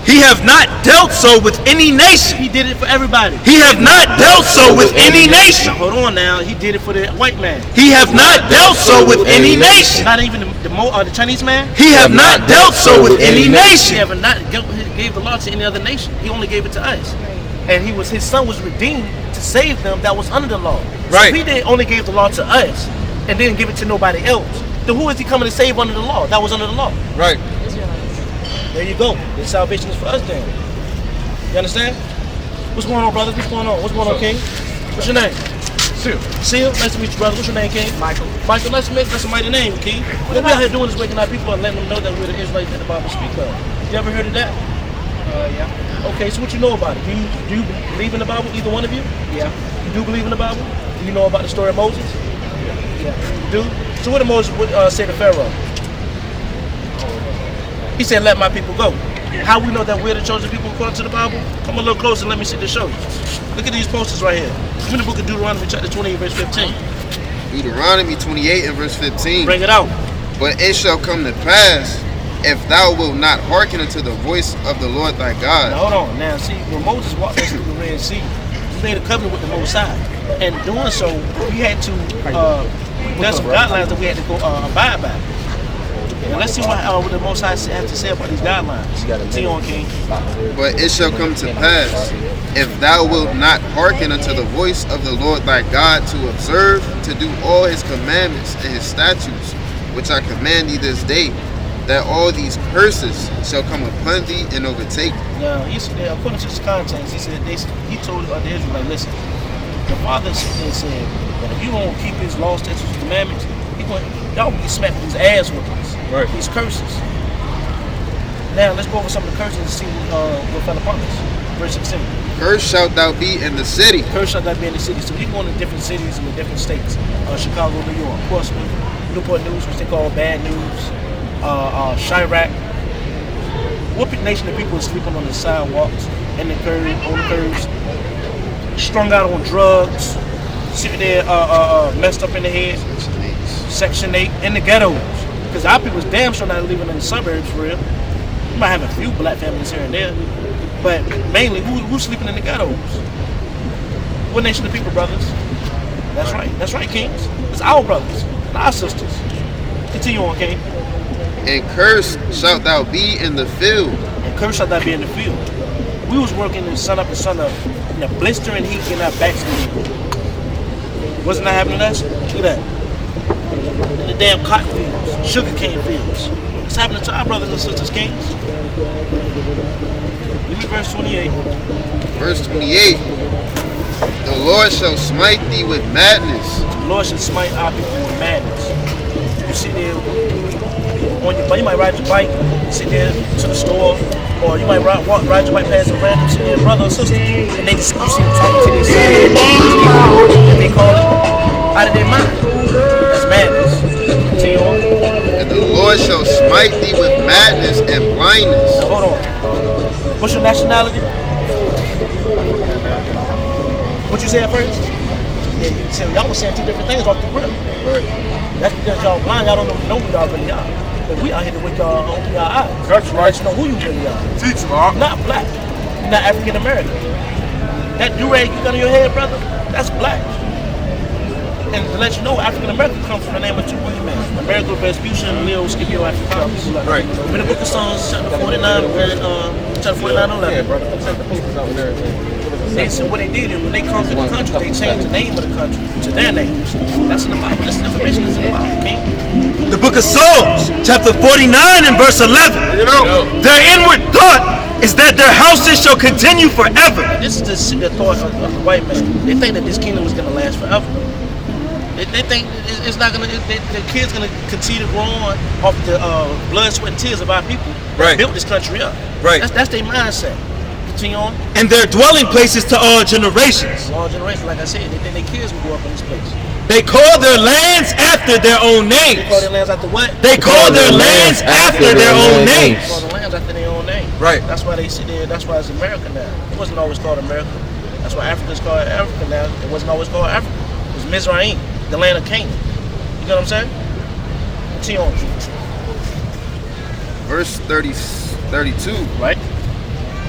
He have not dealt so with any nation. He did it for everybody. He have not dealt so with any nation. Now, hold on now. He did it for the white man. He have not dealt so with any nation. Not even the Chinese man. He have not dealt so with any He nation. have not gave the law to any other nation. He only gave it to us. And his son was redeemed to save them that was under the law. Right. So he only gave the law to us and didn't give it to nobody else. Then who is he coming to save under the law? That was under the law. Right. There you go. The salvation is for us then. You understand? What's going on, brothers? What's going on? What's going on, King? What's your name? Seal. Seal? Nice to meet you, brother. What's your name, King? Michael. Michael, nice to meet you. That's a mighty name, King. What we out here doing is waking our people and letting them know that we're the Israelites that the Bible speak of. You ever heard of that? Yeah. Okay, so what you know about it? Do you believe in the Bible, either one of you? Yeah. You do believe in the Bible? Do you know about the story of Moses? Yeah. You do? So what did Moses say to Pharaoh? He said, let my people go. How we know that we're the chosen people according to the Bible? Come a little closer and let me see the show you. Look at these posters right here. Give me the book of Deuteronomy chapter 28, verse 15. Deuteronomy 28 and verse 15. Bring it out. But it shall come to pass, if thou wilt not hearken unto the voice of the Lord thy God. Now hold on. Now see, when Moses walked us through the Red Sea, he made a covenant with the Most High. And doing so, he had to, there's some guidelines that we had to go abide by. Now let's see what the Most High has to say about these guidelines. See on, King. But it shall come to pass, if thou wilt not hearken unto the voice of the Lord thy God, to observe, to do all his commandments and his statutes, which I command thee this day, that all these curses shall come upon thee and overtake thee. Now, according to this context, he told the Israelites, listen, the Father said that if you don't keep his laws, statutes, and commandments, y'all will be smacked with these ass whoopings, these curses. Now, let's go over some of the curses and see what fell upon us. Verse 16. Cursed shalt thou be in the city. Cursed shalt thou be in the city. So we're going to different cities and the different states. Chicago, New York, Portsmouth, Newport News, which they call bad news. Chirac. What nation of people are sleeping on the sidewalks, in the curb, on the curbs, strung out on drugs, sitting there messed up in the head. Section 8 in the ghettos. Because our people's damn sure not living in the suburbs for real. You might have a few black families here and there, but mainly who's sleeping in the ghettos? What nation of people, brothers? That's right, kings. It's our brothers and our sisters. Continue on, King. And cursed shalt thou be in the field. And cursed shalt thou be in the field. We was working in sun up and sun up in the blistering heat getting our backs beat. Wasn't that happening to us? Look at that. In the damn cotton fields, sugar cane fields. It's happening to our brothers and sisters, kings. Read verse 28. Verse 28. The Lord shall smite thee with madness. The Lord shall smite our people with madness. You sit there on your bike, you might ride your bike, sit there to the store, or you might ride your bike past a random sit there brother or sister, and they just you see them talking to themselves, and they call it out of their mind. That's madness. Continue on. And the Lord shall smite thee with madness and blindness. Now, hold on. What's your nationality? What you say at first? Yeah, you said y'all was saying two different things off the rip. Right. That's because y'all blind. Y'all don't know who y'all really are. But we out here to wake y'all open y'all eyes. That's right. Let you know who you really are. Teach them, huh? Not black. You're not African American. That do-rag you got on your head, brother, that's black. And to let you know, African American comes from the name of two white men. America Vespucian and Leo Scipio Africanus. Right. In the book of Psalms, chapter 49 and chapter 49 11. Yeah, brother. Send the pictures out and everything. They said what they did is when they conquered the country, they changed the name of the country to their names. That's in the Bible. That's the information that's in the Bible, King. The book of Psalms, chapter 49 and verse 11. You know. Their inward thought is that their houses shall continue forever. This is the thought of the white man. They think that this kingdom is going to last forever. They think it's not going to, the kids going to continue to grow on off the blood, sweat, and tears of our people that Right. built this country up. Right. That's their mindset. Continue on. And their dwelling places to all generations. Long generation, like I said, they think their kids will grow up in this place. They call their lands after their own They call names. their lands after what? They call their lands after their own They call names. the lands after their own name. Right. That's why they sit there. That's why it's America now. It wasn't always called America. That's why Africa's called Africa now. It wasn't always called Africa. It was Mizraim, the land of Canaan. You know what I'm saying? Continue on. Verse 32. Right?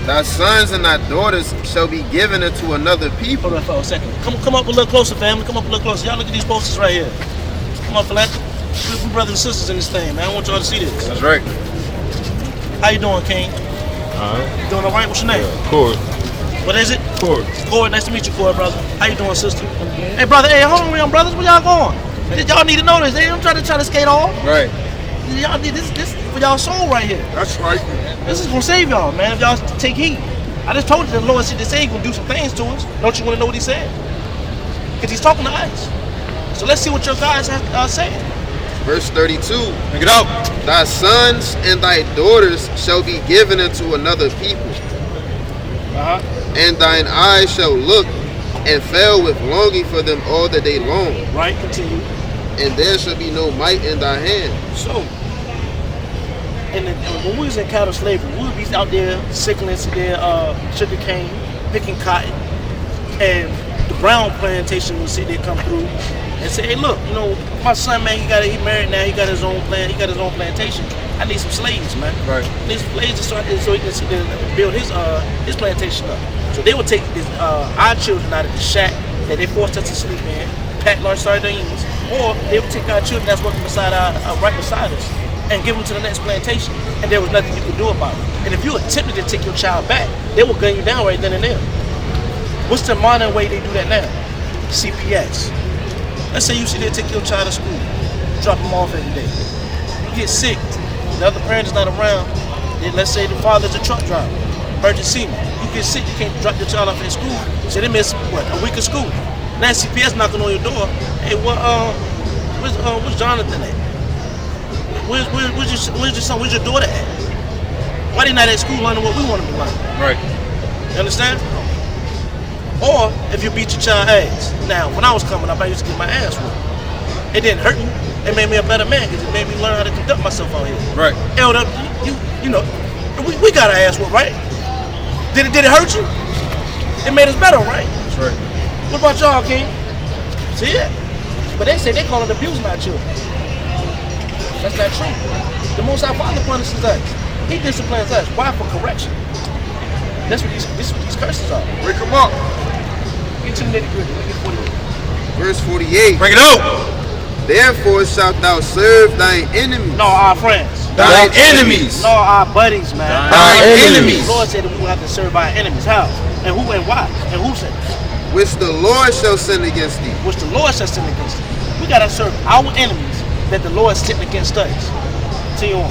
Thy sons and thy daughters shall be given unto another people. Hold on for a second. Come up a little closer, family. Come up a little closer. Y'all look at these posters right here. Come on, philanthropy. We're brothers and sisters in this thing, man. I want y'all to see this. That's right. How you doing, King? Alright. You doing all right? What's your name? Cord. What is it? Cord. Cord. Nice to meet you, Cord, brother. How you doing, sister? Hey, brother. Hey, hold on, young brothers. Where y'all going? Y'all need to know this. They don't try to skate off. Right. Y'all need this for y'all soul right here. That's right. This is gonna save y'all, man. If y'all take heed. I just told you the Lord said he's gonna do some things to us. Don't you want to know what he said? Because he's talking to us. So let's see what your guys are saying. Verse 32. Bring it out. Thy sons and thy daughters shall be given unto another people, and thine eyes shall look and fail with longing for them all the day long, Right? Continue. and there shall be no might in thy hand. So, and when we was in cattle slavery, we would be out there sickling their sugar cane, picking cotton, and the brown plantation would sit there come through and say, "Hey, look, you know, my son, man, he married now, he got his own plantation. I need some slaves, man. Right. I need some slaves to start so he can sit there and build his plantation up." So they would take our children out of the shack that they forced us to sleep in, pack large sardines, or they would take our children that's working right beside us, and give them to the next plantation, and there was nothing you could do about it. And if you attempted to take your child back, they will gun you down right then and there. What's the modern way they do that now? CPS. Let's say you sit there, take your child to school, drop them off every day. You get sick, the other parent is not around. Then let's say the father's a truck driver, emergency. You get sick, you can't drop your child off at school. So they miss a week of school. Now CPS knocking on your door. Hey, where's Jonathan at? Where's your son? Where's your daughter at? Why they not at school learning what we want them to learn? Right. You understand? Or if you beat your child ass. Now, when I was coming up, I used to get my ass whooped. It didn't hurt me. It made me a better man because it made me learn how to conduct myself out here. Right. Held up, you know, we got our ass whooped, right? Did it hurt you? It made us better, right? That's right. What about y'all, King? See it? But they say they call it abusing our children. That's not true. The Most High Father punishes us. He disciplines us. Why? For correction. That's what these curses are. Wake them up. Get to the nitty gritty. Look at 48. Verse 48. Bring it out. Therefore shalt thou serve thine enemies. No, our friends. Thine enemies. No, our buddies, man. Thine enemies. The Lord said that we will have to serve our enemies. How? And who and why? And who sins? which the Lord shall sin against thee. Which the Lord shall sin against us. We gotta serve our enemies that the Lord sent against us. Continue on.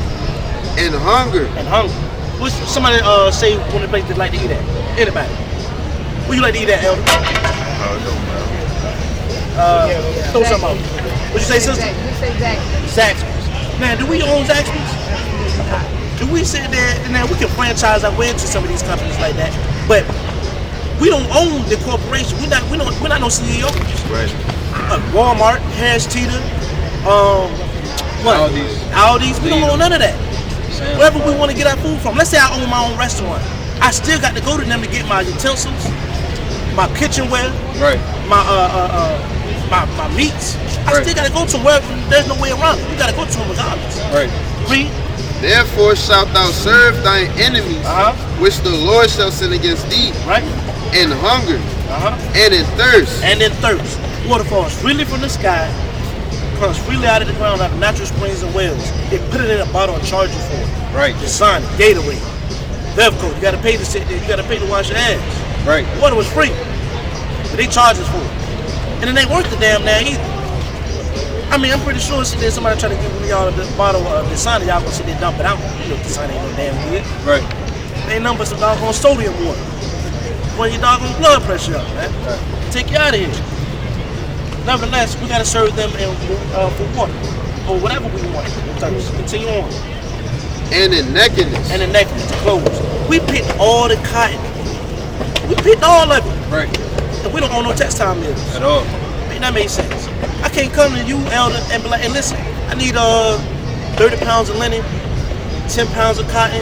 And hunger, And hunger. What's somebody say one of the places they like to eat at? Anybody? Where you like to eat at, Elder? Throw something out. What you say, sister? We say Zaxby's. Zaxby's. Now, do we own Zaxby's? Do we sit there and now we can franchise our way into some of these companies like that? But we don't own the corporation. We're not no CEOs. right? Walmart, Harris Teeter, what? Aldi's. We don't own none of that. Wherever we want to get our food from. Let's say I own my own restaurant. I still got to go to them to get my utensils, my kitchenware, Right. my meats. I Right. still got to go to them wherever. There's no way around it. You got to go to them regardless. Right. Read. Therefore shalt thou serve thine enemies, which the Lord shall send against thee, Right. in hunger Uh-huh. and in thirst. And in thirst. Water falls freely from the sky, comes freely out of the ground, out of natural springs and wells. They put it in a bottle and charge you for it. Right. The Sonic, Gatorade, Vevco, you gotta pay to sit there, you gotta pay to wash your ass. Right. Water was free, but they charge us for it. And it ain't worth the damn now either. I mean, I'm pretty sure there's somebody trying to give y'all the bottle of the Sonic, y'all gonna sit there and dump it out. You know the Sonic ain't no damn good. Right. Ain't nothing but some doggone sodium water. Run your doggone blood pressure up, man. Take you out of here. Nevertheless, we gotta serve them for water or whatever we want. Continue on. And in nakedness. And the necklace, the clothes. We picked all the cotton. We picked all of it. Right. And we don't own no textile mills. At all. Man, that makes sense. I can't come to you, elder, and be like, hey, listen, I need 30 pounds of linen, 10 pounds of cotton,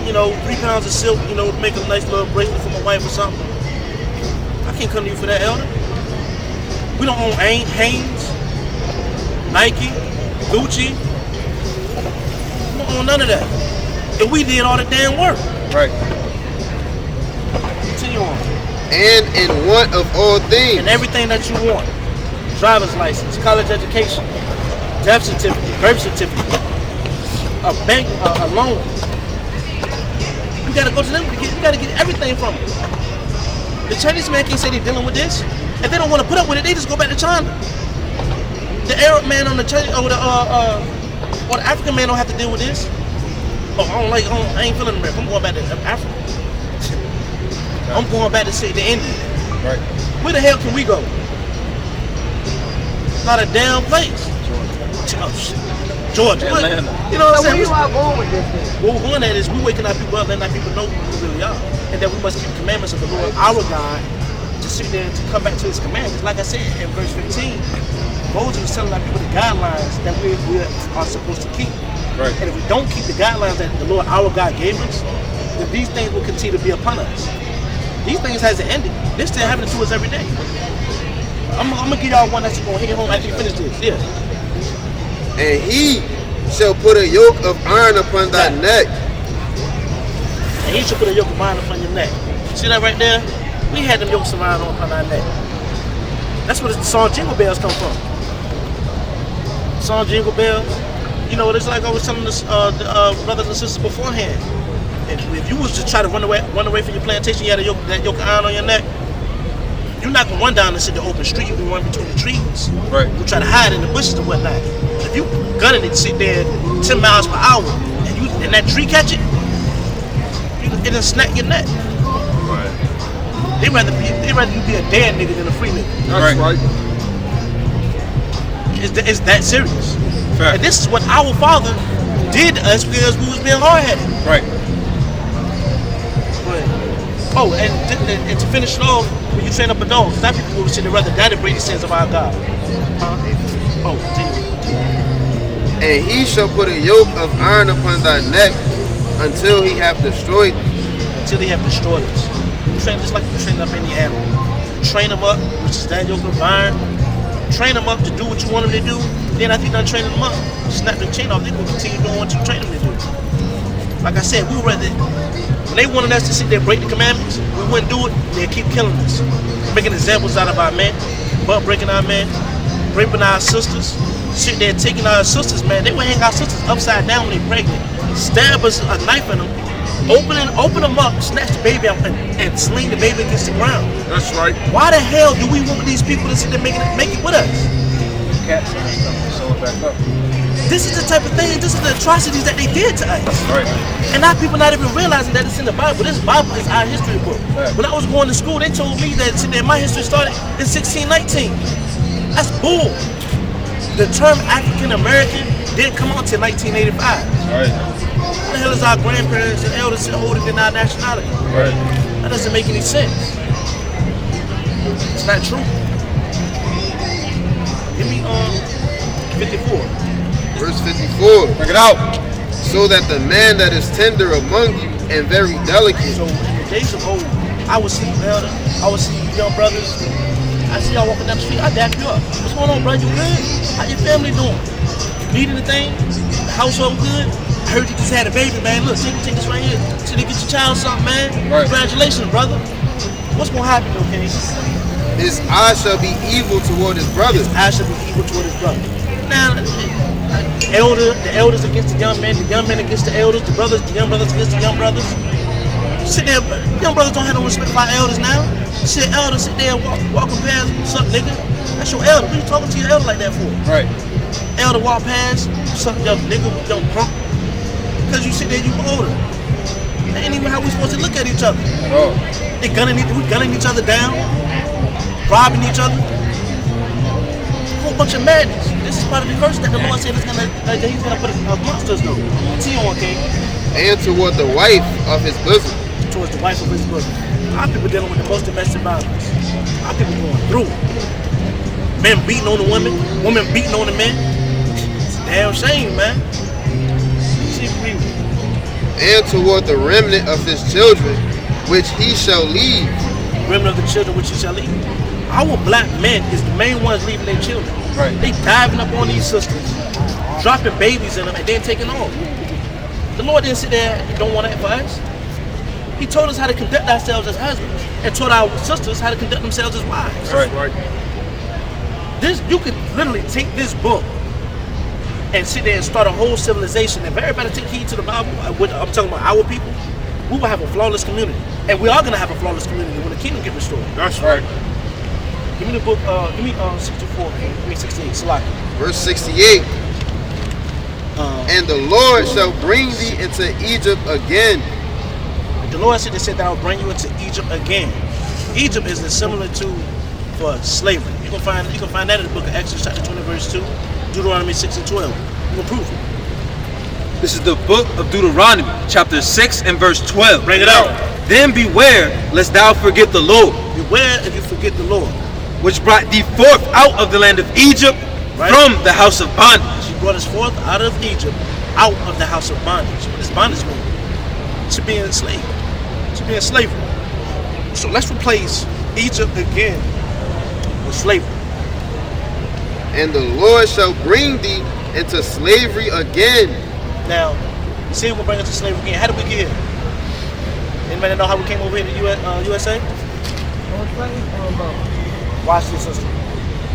3 pounds of silk, to make a nice little bracelet for my wife or something. I can't come to you for that, elder. We don't own Hanes, Nike, Gucci. We don't own none of that. And we did all the damn work. Right. Continue on. And in want of all things. And everything that you want. Driver's license, college education, death certificate, birth certificate, a bank, a loan. You gotta go to them. You gotta get everything from them. The Chinese man can't say they're dealing with this. If they don't want to put up with it, they just go back to China. The Arab man on the Chinese, or the African man don't have to deal with this. Oh, I ain't feeling America. I'm going back to Africa. I'm going back to say the Indian. Right. Where the hell can we go? Not a damn place. Georgia. Atlanta. You know what I'm So where saying? you all going with this thing? What we're going at is we're waking our people up, letting our people know who we really are. And that we must keep the commandments of the Lord, our God, to sit there and to come back to his commandments. Like I said in verse 15, Moses was telling our people the guidelines that we are supposed to keep. Right. And if we don't keep the guidelines that the Lord, our God, gave us, then these things will continue to be upon us. These things hasn't ended. This still happening to us every day. I'm gonna give y'all one that's gonna hit home after you finish this. Yeah. And he shall put a yoke of iron upon thy neck. And he should put a yoke of iron upon your neck. See that right there? We had them yokes of iron upon our neck. That's where the song Jingle Bells come from. Song Jingle Bells. It's like I was telling the brothers and sisters beforehand. If you was to try to run away from your plantation, you had that yoke of iron on your neck. You're not gonna run down and sit the open street. You can run between the trees. Right. You try to hide in the bushes and whatnot. If you gunning it, sit there 10 miles per hour, and that tree catch it, it'll snap your neck. Right. They rather you be a dead nigga than a free nigga. That's right. It's that serious. Fact. And this is what our Father did to us because we was being hard-headed. Right. Oh, and to finish it off, when you train up a dog, that people will say rather die than break the sins of our God. Oh, continue. And he shall put a yoke of iron upon thy neck until he have destroyed thee. Until they have destroyed us. You train just like you train up any animal. Train them up, which is that yoke of iron. Train them up to do what you want them to do. Then after you done training them up, snap the chain off, they will continue doing what you train them to do. Like I said, when they wanted us to sit there and break the commandments, we wouldn't do it, they'd keep killing us. Making examples out of our men, butt breaking our men, raping our sisters, sit there taking our sisters, man. They would hang our sisters upside down when they're pregnant, stab us a knife in them, Open them up, snatch the baby out, and sling the baby against the ground. That's right. Why the hell do we want these people to sit there make it with us? Cats and stuff, sew it back up. This is the type of thing, this is the atrocities that they did to us. Right. And now people not even realizing that it's in the Bible. This Bible is our history book. Right. When I was going to school, they told me that my history started in 1619. That's bull. The term African American didn't come out until 1985. Right. What the hell is our grandparents and elders holding in our nationality? Right. That doesn't make any sense. It's not true. Give me 54. Verse 54. Bring it out. So that the man that is tender among you and very delicate. So in the days of old, I would see you elder, I would see you young brothers. I see y'all walking down the street, I dap you up. What's going on, bro? You good? How your family doing? You need anything? The household good? I heard you just had a baby, man. Look, take this right here. So they get your child something, man. Right. Congratulations, brother. What's gonna happen, okay? His eye shall be evil toward his brother. I should be evil toward his brother. Now, the elders against the young men against the elders, the young brothers against the young brothers. Sit there, young brothers don't have no respect for our elders now. Shit, elders sit there walking past, what's up, nigga? That's your elder. What you talking to your elder like that for? Right. Elder walk past, what's up, young nigga, young punk? Because you sit there, you older. That ain't even how we supposed to look at each other. At all. We gunning each other down, robbing each other. A whole bunch of madness. This is part of the curse that the Lord said he's gonna put amongst us though. T.O. okay? And toward the wife of his bosom. Towards the wife of his bosom. Our people dealing with the most domestic violence. Our people going through it. Men beating on the women beating on the men. It's a damn shame, man. And toward the remnant of his children, which he shall leave. Remnant of the children which he shall leave. Our black men is the main ones leaving their children. Right. They diving up on these sisters, dropping babies in them, and then taking off. The Lord didn't sit there and don't want that for us. He told us how to conduct ourselves as husbands, and taught our sisters how to conduct themselves as wives. Right. Right. You could literally take this book and sit there and start a whole civilization. If everybody take heed to the Bible, I'm talking about our people, we will have a flawless community. And we are going to have a flawless community when the kingdom gets restored. That's right. Give me the book, give me 64, give me 68, Salaki. Verse 68. And the Lord shall bring thee into Egypt again. The Lord said that I'll bring you into Egypt again. Egypt is similar to for slavery. You can find that in the book of Exodus chapter 20 verse 2, Deuteronomy 6 and 12. You can prove it. This is the book of Deuteronomy, chapter 6 and verse 12. Bring it out. Then beware lest thou forget the Lord, Beware if you forget the Lord. which brought thee forth out of the land of Egypt, Right. from the house of bondage. He brought us forth out of Egypt, out of the house of bondage. What does bondage mean? To be enslaved. To be in slavery. So let's replace Egypt again with slavery. And the Lord shall bring thee into slavery again. Now, you see we'll bring us to slavery again. How did we get here? Anybody know how we came over here to USA? Watch this, sister.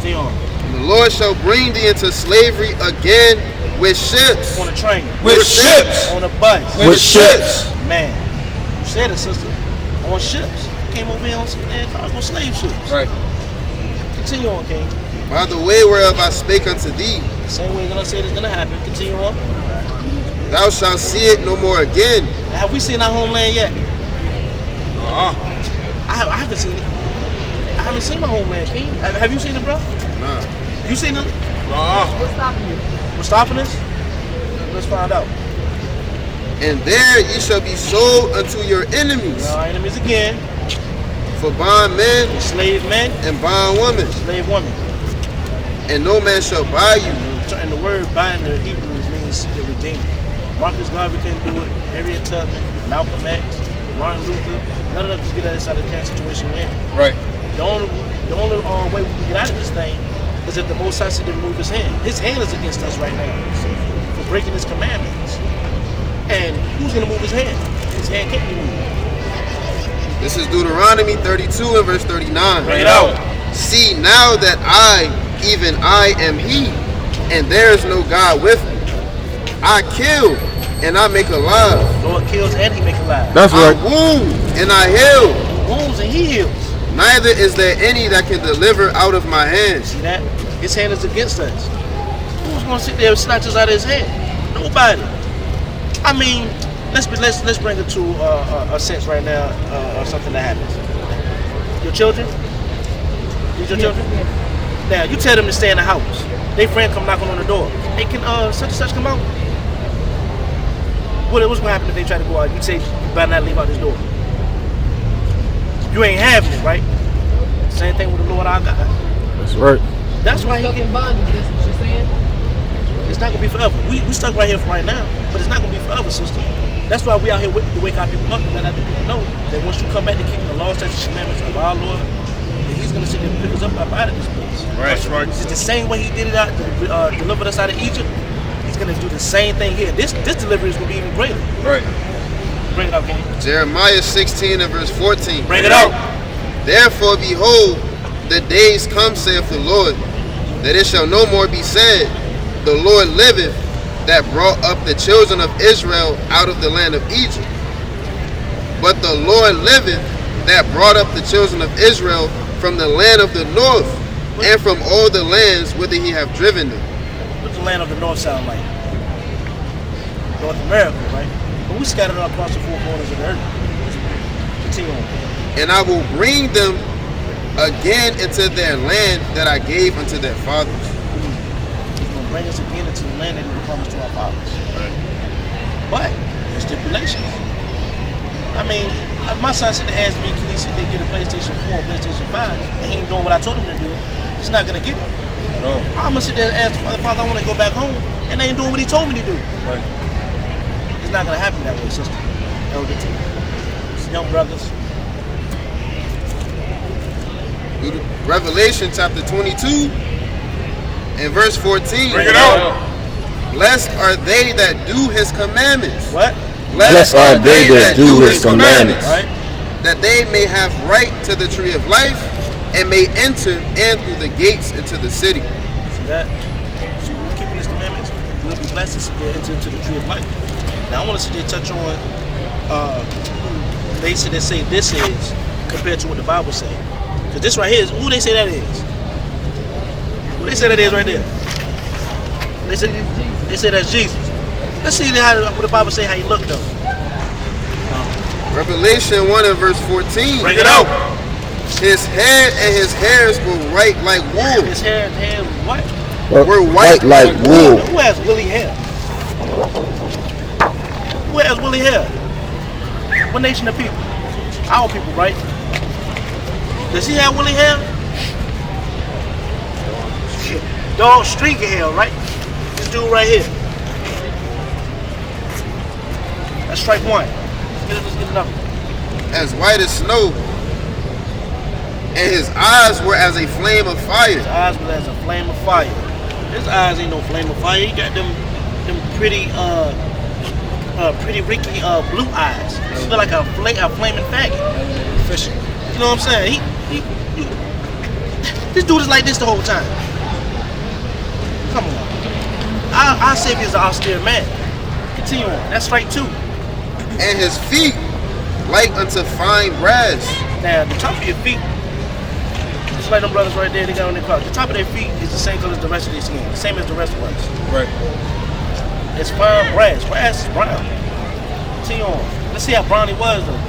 See on. And the Lord shall bring thee into slavery again with ships. On a train. With ships. On a bus. With ships. Man, you said it, sister. On ships. Came over here on cargo slave ships. Right. Continue on, King. By the way whereof I spake unto thee, The same way you're gonna say it's gonna happen. Continue on. thou shalt see it no more again. Have we seen our homeland yet? Uh-huh. I haven't seen it. I haven't seen my homeland, King. Have you seen it, bro? Nah. You seen it? Uh-huh. What's stopping you? What's stopping us? Let's find out. And there ye shall be sold unto your enemies, Our enemies again. for bondmen Slave men, and bondwomen, slave women. and no man shall buy you. And the word bind in the Hebrew means the redeemer. Marcus Garvey couldn't do it. Harriet Tubman, Malcolm X, Martin Luther. None of them could get us out of the kind of situation we're in. Right. The only way we can get out of this thing is if the Most High said to remove his hand. His hand is against us right now for breaking his commandments. And who's going to move his hand? His hand can't be moved. This is Deuteronomy 32 and verse 39. Bring it out. See now that I, even I am he, and there is no God with me. I kill and I make alive. Lord kills and he makes alive. That's I right. wound and I heal. He wounds and he heals. Neither is there any that can deliver out of my hands. See that? His hand is against us. Who's gonna sit there and snatch us out of his hand? Nobody. I mean, let's bring it to a sense right now of something that happens. Your children? These your children? Now you tell them to stay in the house. Their friend come knocking on the door. Hey, can such and such come out? What's gonna happen if they try to go out? You say you better not leave out this door. You ain't having it, right? Same thing with the Lord our God. That's right. That's why he Stuck can. in bondage, that's what you're saying? It's not gonna be forever. We stuck right here for right now, but it's not gonna be forever, sister. That's why we out here to wake our people up and let our people know that once you come back to keeping the laws, statutes, and commandments of our Lord, that he's gonna sit there and pick us up out of this place. Right, right. It's the same way he did it out, delivered us out of Egypt. He's gonna do the same thing here. This delivery is gonna be even greater. Right. Bring it out, Kenny. Jeremiah 16 and verse 14. Bring it out. Therefore, behold, the days come, saith the Lord, that it shall no more be said, the Lord liveth, that brought up the children of Israel out of the land of Egypt. But the Lord liveth, that brought up the children of Israel from the land of the north, and from all the lands whither he hath driven them. What's the land of the north sound like? North America, right? But we scattered across the four corners of the earth. Continue on. And I will bring them again into their land that I gave unto their fathers. He's going to bring us again into the land that he promised to our fathers. But there's stipulations. I mean, my son said to ask me, can he sit there and get a PlayStation 4 or PlayStation 5? And he ain't doing what I told him to do. He's not going to get it. No. I'm going to sit there and ask the Father, I want to go back home. And they ain't doing what he told me to do. Right. It's not going to happen that way, sister. Elder T. Young brothers. Revelation chapter 22 and verse 14. Bring it out. Blessed are they that do his commandments. What? Blessed are they that do his commandments. Right? That they may have right to the tree of life and may enter in through the gates into the city. See that? So we're keeping his commandments. We'll be blessed to sit there and enter into the tree of life. Now I want to sit there and touch on they say this is compared to what the Bible says. Because this right here is who they say that is. Who they say that is right there. They say that's Jesus. Let's see what the Bible say how he looked though. Revelation 1 and verse 14. Bring it out. His head and his hairs were white like wool. His hair was what? Were white like wool. Who has woolly hair? Who has woolly hair? What nation of people? Our people, right? Does he have woolly hair? Dog streaky hair, right? This dude right here. That's strike one. Let's get another. As white as snow. And his eyes were as a flame of fire. His eyes were as a flame of fire. His eyes ain't no flame of fire. He got them pretty Ricky blue eyes. He feel like a flaming faggot. Fishing. You know what I'm saying? He this dude is like this the whole time. Come on. Our Savior is an austere man. Continue on. That's strike two. And his feet like unto fine brass. Now, the top of your feet, just like them brothers right there, they got on their clock. The top of their feet is the same color as the rest of their skin. The same as the rest of us. Right. It's fine brass. Brass is brown. Continue on. Let's see how brown he was though.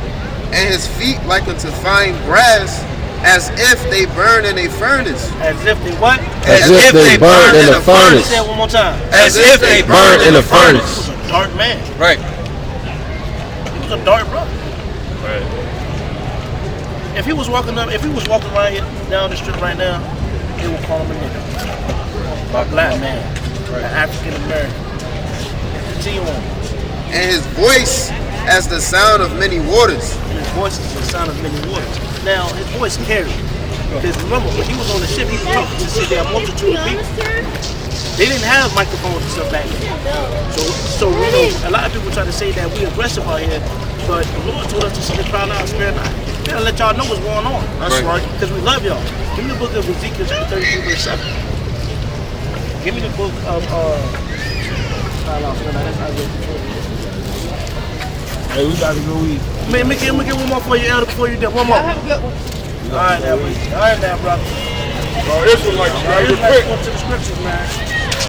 And his feet like unto fine brass, as if they burn in a furnace. As if they what? As if they burned in a furnace. Say it one more time. As if they burned in a He furnace. was a dark man. Right. He was a dark brother. Right. If he was walking around here down the strip right now, they would call him a nigga. A black man. An African American. Continue on. And his voice as the sound of many waters. And his voice is the sound of many waters. Now, his voice carried. Because remember, when he was on the ship, he was talking to see a multitude of people. They didn't have microphones and stuff back then. So you know, a lot of people try to say that we aggressive out here, but the Lord told us to sit and cry out, spare not. We gotta let y'all know what's going on. That's right. Because we love y'all. Give me the book of Ezekiel chapter 32 verse 7. Give me the book of Hey, we about to go eat. Let me get one more for you, Elder, before you do. One more. Have a good one. All right, now, brother. Bro, this was like Let's go to the scriptures, man.